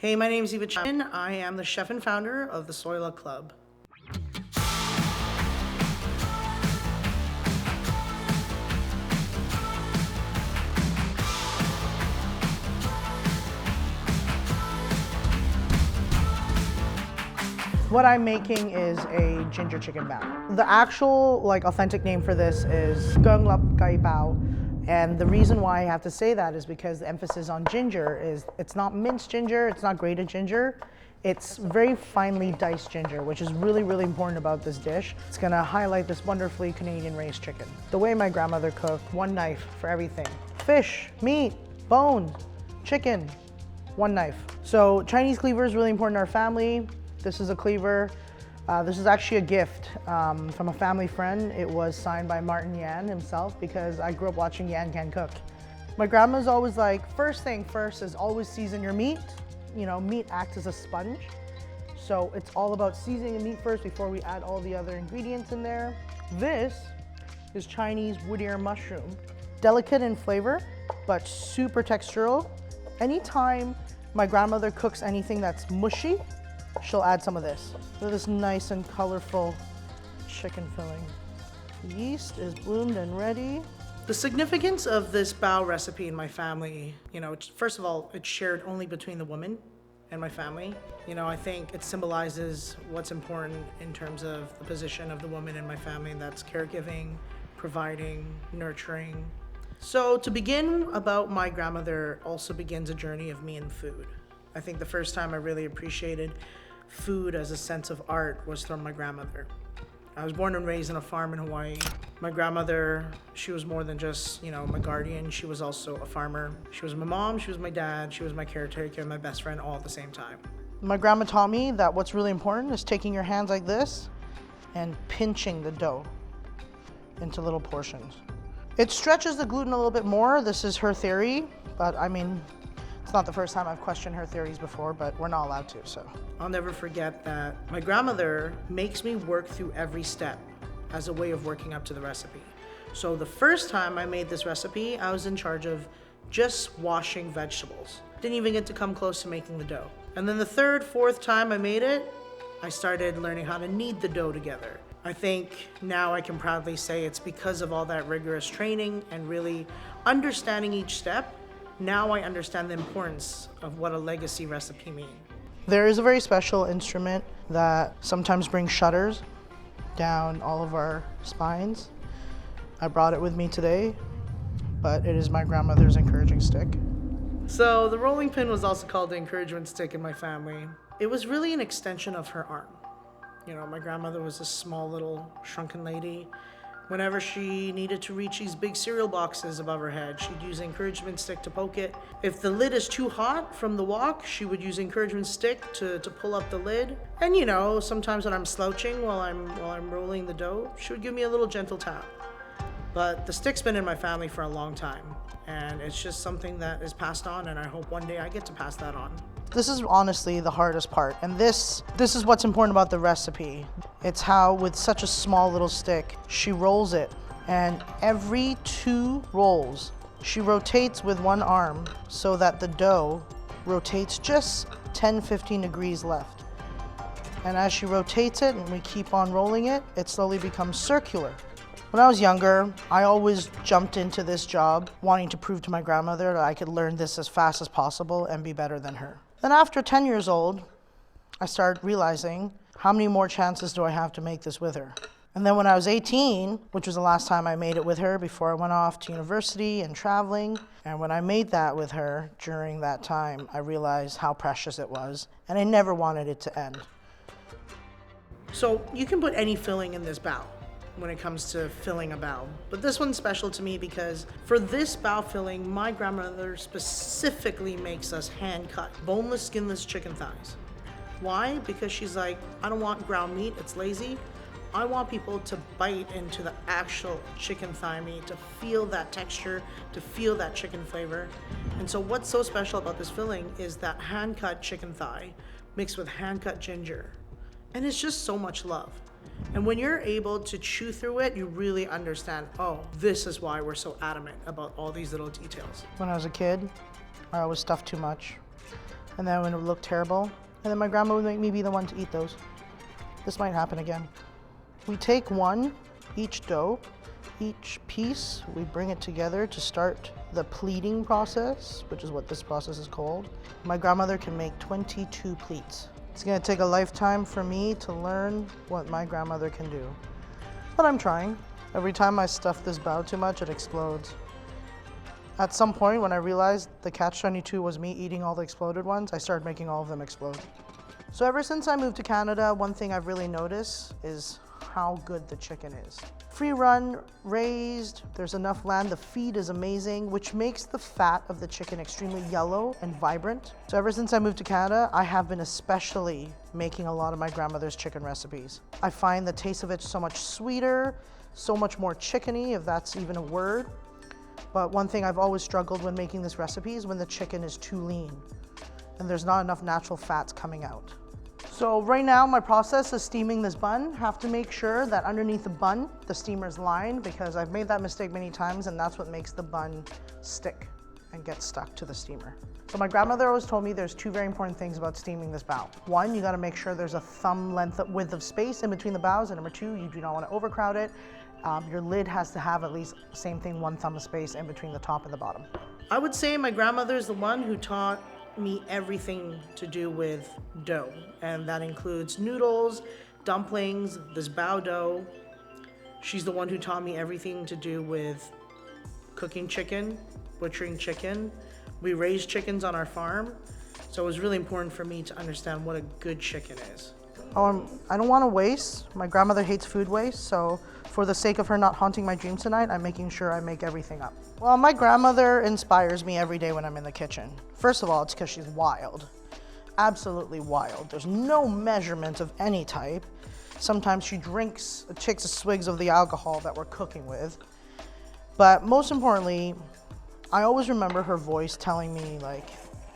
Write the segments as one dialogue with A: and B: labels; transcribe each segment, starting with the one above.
A: Hey, my name is Eva Chin. I am the chef and founder of the Soyla Club. What I'm making is a ginger chicken bao. The actual, authentic name for this is bao. And the reason why I have to say that is because the emphasis on ginger is it's not minced ginger, it's not grated ginger, it's very finely diced ginger, which is really, really important about this dish. It's gonna highlight this wonderfully Canadian raised chicken. The way my grandmother cooked, one knife for everything. Fish, meat, bone, chicken, one knife. So Chinese cleaver is really important in our family. This is a cleaver. This is actually a gift from a family friend. It was signed by Martin Yan himself because I grew up watching Yan Can cook. My grandma's always like, first thing first is always season your meat. You know, meat acts as a sponge. So it's all about seasoning the meat first before we add all the other ingredients in there. This is Chinese woodear mushroom. Delicate in flavor, but super textural. Anytime my grandmother cooks anything that's mushy, she'll add some of this. So this nice and colorful chicken filling. The yeast is bloomed and ready. The significance of this bao recipe in my family, first of all, it's shared only between the woman and my family. I think it symbolizes what's important in terms of the position of the woman in my family, and that's caregiving, providing, nurturing. So to begin about my grandmother also begins a journey of me and food. I think the first time I really appreciated food as a sense of art was from my grandmother. I was born and raised on a farm in Hawaii. My grandmother, she was more than just, my guardian. She was also a farmer. She was my mom, she was my dad, she was my caretaker, and my best friend all at the same time. My grandma taught me that what's really important is taking your hands like this and pinching the dough into little portions. It stretches the gluten a little bit more. This is her theory, but it's not the first time I've questioned her theories before, but we're not allowed to, so. I'll never forget that my grandmother makes me work through every step as a way of working up to the recipe. So the first time I made this recipe, I was in charge of just washing vegetables. Didn't even get to come close to making the dough. And then the third, fourth time I made it, I started learning how to knead the dough together. I think now I can proudly say it's because of all that rigorous training and really understanding each step. Now I understand the importance of what a legacy recipe means. There is a very special instrument that sometimes brings shudders down all of our spines. I brought it with me today, but it is my grandmother's encouraging stick. So the rolling pin was also called the encouragement stick in my family. It was really an extension of her arm. My grandmother was a small little shrunken lady. Whenever she needed to reach these big cereal boxes above her head, she'd use an encouragement stick to poke it. If the lid is too hot from the wok, she would use encouragement stick to pull up the lid. And sometimes when I'm slouching while I'm rolling the dough, she would give me a little gentle tap. But the stick's been in my family for a long time, and it's just something that is passed on, and I hope one day I get to pass that on. This is honestly the hardest part, and this is what's important about the recipe. It's how with such a small little stick, she rolls it, and every 2 rolls, she rotates with one arm so that the dough rotates just 10-15 degrees left. And as she rotates it and we keep on rolling it, it slowly becomes circular. When I was younger, I always jumped into this job wanting to prove to my grandmother that I could learn this as fast as possible and be better than her. Then after 10 years old, I started realizing how many more chances do I have to make this with her. And then when I was 18, which was the last time I made it with her before I went off to university and traveling, and when I made that with her during that time, I realized how precious it was, and I never wanted it to end. So you can put any filling in this bao when it comes to filling a bao. But this one's special to me because for this bao filling, my grandmother specifically makes us hand-cut, boneless, skinless chicken thighs. Why? Because she's like, I don't want ground meat, it's lazy. I want people to bite into the actual chicken thigh meat, to feel that texture, to feel that chicken flavor. And so what's so special about this filling is that hand-cut chicken thigh mixed with hand-cut ginger. And it's just so much love. And when you're able to chew through it, you really understand, oh, this is why we're so adamant about all these little details. When I was a kid, I always stuffed too much. and then it would look terrible. And then my grandma would make me be the one to eat those. This might happen again. We take each dough, each piece, we bring it together to start the pleating process, which is what this process is called. My grandmother can make 22 pleats. It's gonna take a lifetime for me to learn what my grandmother can do. But I'm trying. Every time I stuff this bao too much, it explodes. At some point, when I realized the catch-22 was me eating all the exploded ones, I started making all of them explode. So ever since I moved to Canada, one thing I've really noticed is how good the chicken is. Free run, raised, there's enough land, the feed is amazing, which makes the fat of the chicken extremely yellow and vibrant. So ever since I moved to Canada, I have been especially making a lot of my grandmother's chicken recipes. I find the taste of it so much sweeter, so much more chickeny, if that's even a word. But one thing I've always struggled when making this recipe is when the chicken is too lean and there's not enough natural fats coming out. So right now my process is steaming this bun. Have to make sure that underneath the bun, the steamer is lined, because I've made that mistake many times and that's what makes the bun stick and get stuck to the steamer. So my grandmother always told me there's two very important things about steaming this bao. One, you gotta make sure there's a thumb width of space in between the baos, and number two, you do not wanna overcrowd it. Your lid has to have at least, same thing, 1 thumb of space in between the top and the bottom. I would say my grandmother is the one who taught me everything to do with dough, and that includes noodles, dumplings, this bao dough. She's the one who taught me everything to do with cooking chicken, butchering chicken. We raise chickens on our farm, so it was really important for me to understand what a good chicken is. I don't want to waste. My grandmother hates food waste, so for the sake of her not haunting my dreams tonight, I'm making sure I make everything up. Well, my grandmother inspires me every day when I'm in the kitchen. First of all, it's because she's wild. Absolutely wild. There's no measurement of any type. Sometimes she takes swigs of the alcohol that we're cooking with. But most importantly, I always remember her voice telling me, like,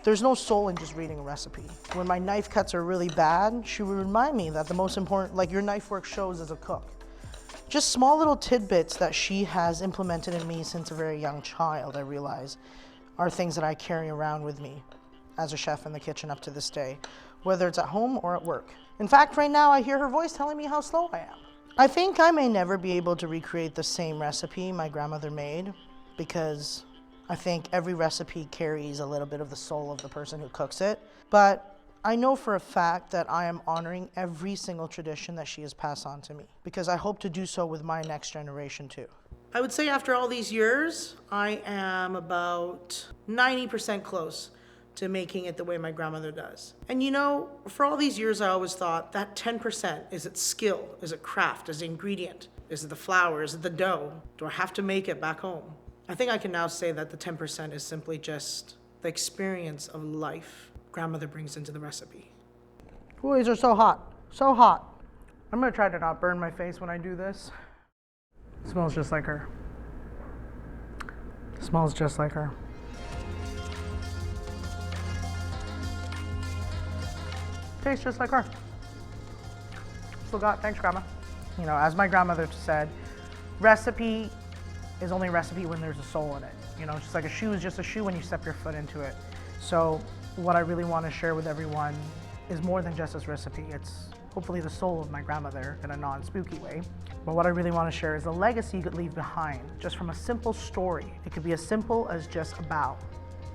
A: there's no soul in just reading a recipe. When my knife cuts are really bad, she would remind me that the most important, like, your knife work shows as a cook. Just small little tidbits that she has implemented in me since a very young child, I realize, are things that I carry around with me as a chef in the kitchen up to this day, whether it's at home or at work. In fact, right now I hear her voice telling me how slow I am. I think I may never be able to recreate the same recipe my grandmother made, because I think every recipe carries a little bit of the soul of the person who cooks it. But I know for a fact that I am honoring every single tradition that she has passed on to me, because I hope to do so with my next generation too. I would say after all these years, I am about 90% close to making it the way my grandmother does. And you know, for all these years, I always thought that 10%, is it skill? Is it craft? Is it ingredient? Is it the flour? Is it the dough? Do I have to make it back home? I think I can now say that the 10% is simply just the experience of life grandmother brings into the recipe. Ooh, these are so hot, so hot. I'm gonna try to not burn my face when I do this. It smells just like her. It smells just like her. Tastes just like her. Still got, thanks grandma. You know, as my grandmother said, recipe is only a recipe when there's a soul in it. You know, just like a shoe is just a shoe when you step your foot into it. So what I really want to share with everyone is more than just this recipe. It's hopefully the soul of my grandmother in a non-spooky way. But what I really want to share is the legacy you could leave behind just from a simple story. It could be as simple as just a bao.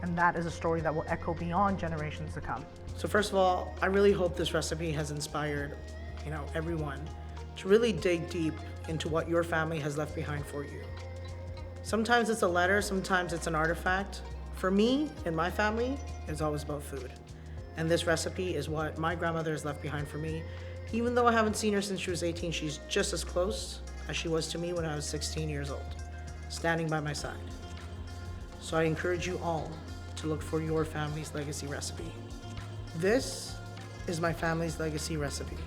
A: And that is a story that will echo beyond generations to come. So first of all, I really hope this recipe has inspired, you know, everyone to really dig deep into what your family has left behind for you. Sometimes it's a letter, sometimes it's an artifact. For me and my family, it's always about food. And this recipe is what my grandmother has left behind for me. Even though I haven't seen her since she was 18, she's just as close as she was to me when I was 16 years old, standing by my side. So I encourage you all to look for your family's legacy recipe. This is my family's legacy recipe.